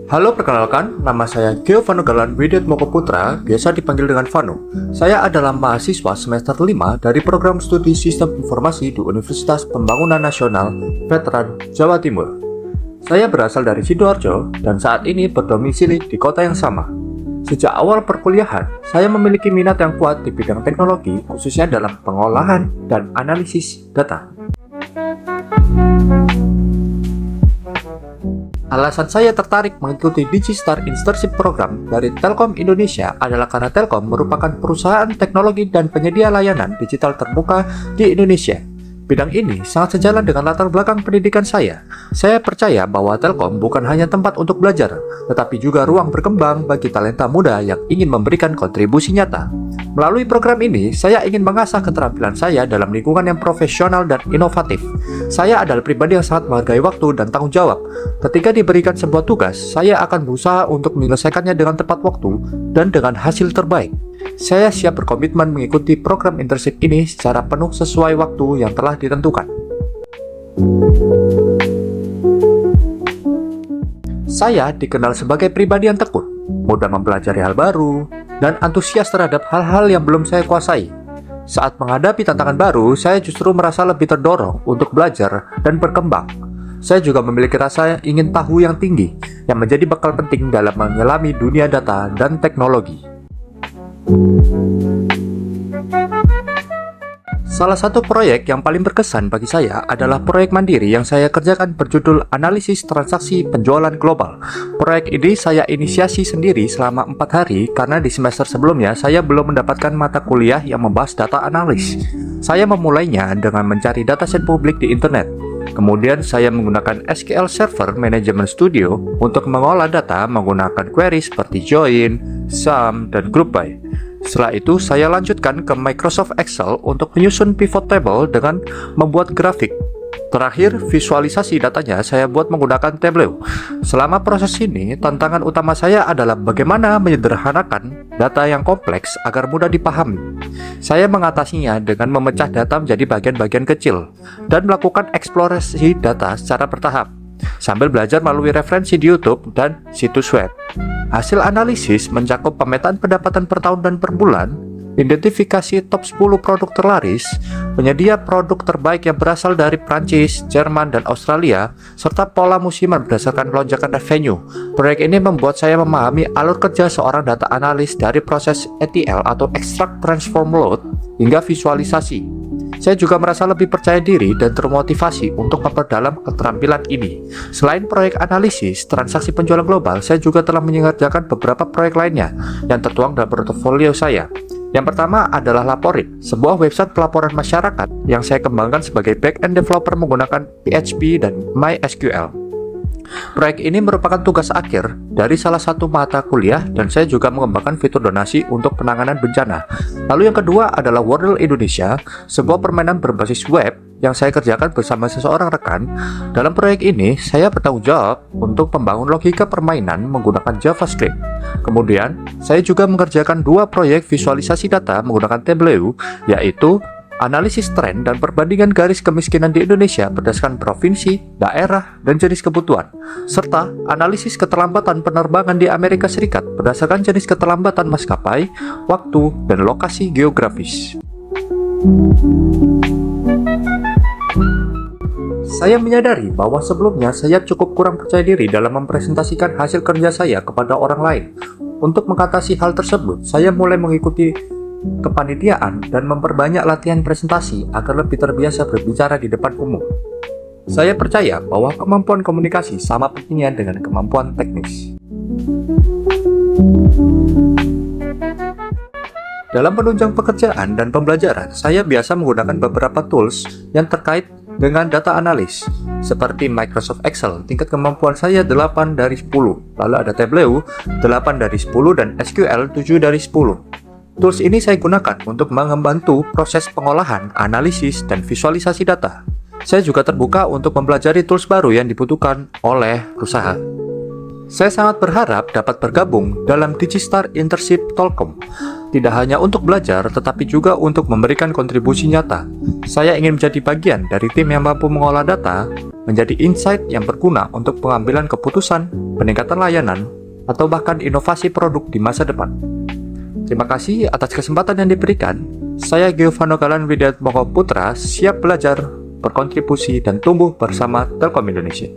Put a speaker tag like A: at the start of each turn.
A: Halo, perkenalkan, nama saya Giovanno Galan Widiatmoko Putra, biasa dipanggil dengan Vano. Saya adalah mahasiswa semester 5 dari program studi Sistem Informasi di Universitas Pembangunan Nasional Veteran Jawa Timur. Saya berasal dari Sidoarjo dan saat ini berdomisili di kota yang sama. Sejak awal perkuliahan, saya memiliki minat yang kuat di bidang teknologi, khususnya dalam pengolahan dan analisis data. Alasan saya tertarik mengikuti Digistar Internship Program dari Telkom Indonesia adalah karena Telkom merupakan perusahaan teknologi dan penyedia layanan digital terbuka di Indonesia. Bidang ini sangat sejalan dengan latar belakang pendidikan saya. Saya percaya bahwa Telkom bukan hanya tempat untuk belajar, tetapi juga ruang berkembang bagi talenta muda yang ingin memberikan kontribusi nyata. Melalui program ini, saya ingin mengasah keterampilan saya dalam lingkungan yang profesional dan inovatif. Saya adalah pribadi yang sangat menghargai waktu dan tanggung jawab. Ketika diberikan sebuah tugas, saya akan berusaha untuk menyelesaikannya dengan tepat waktu dan dengan hasil terbaik. Saya siap berkomitmen mengikuti program internship ini secara penuh sesuai waktu yang telah ditentukan. Saya dikenal sebagai pribadi yang tekun, mudah mempelajari hal baru, dan antusias terhadap hal-hal yang belum saya kuasai. Saat menghadapi tantangan baru, saya justru merasa lebih terdorong untuk belajar dan berkembang. Saya juga memiliki rasa ingin tahu yang tinggi, yang menjadi bekal penting dalam menyelami dunia data dan teknologi. Salah satu proyek yang paling berkesan bagi saya adalah proyek mandiri yang saya kerjakan berjudul Analisis Transaksi Penjualan Global. Proyek ini saya inisiasi sendiri selama 4 hari karena di semester sebelumnya saya belum mendapatkan mata kuliah yang membahas data analis. Saya memulainya dengan mencari dataset publik di internet. Kemudian saya menggunakan SQL Server Management Studio untuk mengolah data menggunakan query seperti join, sum, dan group by. Setelah itu, saya lanjutkan ke Microsoft Excel untuk menyusun pivot table dengan membuat grafik. Terakhir, visualisasi datanya saya buat menggunakan Tableau. Selama proses ini, tantangan utama saya adalah bagaimana menyederhanakan data yang kompleks agar mudah dipahami. Saya mengatasinya dengan memecah data menjadi bagian-bagian kecil dan melakukan eksplorasi data secara bertahap, sambil belajar melalui referensi di YouTube dan situs web. Hasil analisis mencakup pemetaan pendapatan per tahun dan per bulan, identifikasi top 10 produk terlaris, penyedia produk terbaik yang berasal dari Prancis, Jerman, dan Australia, serta pola musiman berdasarkan lonjakan revenue. Proyek ini membuat saya memahami alur kerja seorang data analis dari proses ETL atau Extract Transform Load hingga visualisasi. Saya juga merasa lebih percaya diri dan termotivasi untuk memperdalam keterampilan ini. Selain proyek analisis transaksi penjualan global, saya juga telah mengerjakan beberapa proyek lainnya yang tertuang dalam portofolio saya. Yang pertama adalah Laporit, sebuah website pelaporan masyarakat yang saya kembangkan sebagai back-end developer menggunakan PHP dan MySQL. Proyek ini merupakan tugas akhir dari salah satu mata kuliah dan saya juga mengembangkan fitur donasi untuk penanganan bencana. Lalu yang kedua adalah Wordle Indonesia, sebuah permainan berbasis web yang saya kerjakan bersama seseorang rekan. Dalam proyek ini, saya bertanggung jawab untuk membangun logika permainan menggunakan JavaScript. Kemudian, saya juga mengerjakan 2 proyek visualisasi data menggunakan Tableau, yaitu analisis tren dan perbandingan garis kemiskinan di Indonesia berdasarkan provinsi, daerah, dan jenis kebutuhan, serta analisis keterlambatan penerbangan di Amerika Serikat berdasarkan jenis keterlambatan maskapai, waktu, dan lokasi geografis. Saya menyadari bahwa sebelumnya saya cukup kurang percaya diri dalam mempresentasikan hasil kerja saya kepada orang lain. Untuk mengatasi hal tersebut, saya mulai mengikuti kepanitiaan dan memperbanyak latihan presentasi agar lebih terbiasa berbicara di depan umum. Saya percaya bahwa kemampuan komunikasi sama pentingnya dengan kemampuan teknis. Dalam penunjang pekerjaan dan pembelajaran, saya biasa menggunakan beberapa tools yang terkait dengan data analis, seperti Microsoft Excel. Tingkat kemampuan saya 8 dari 10, lalu ada Tableau 8 dari 10, dan SQL 7 dari 10. Tools ini saya gunakan untuk membantu proses pengolahan, analisis, dan visualisasi data. Saya juga terbuka untuk mempelajari tools baru yang dibutuhkan oleh perusahaan. Saya sangat berharap dapat bergabung dalam Digistar Internship Telkom, tidak hanya untuk belajar, tetapi juga untuk memberikan kontribusi nyata. Saya ingin menjadi bagian dari tim yang mampu mengolah data menjadi insight yang berguna untuk pengambilan keputusan, peningkatan layanan, atau bahkan inovasi produk di masa depan. Terima kasih atas kesempatan yang diberikan. Saya Giovanno Galan Widiatmoko Putra, siap belajar, berkontribusi, dan tumbuh bersama Telkom Indonesia.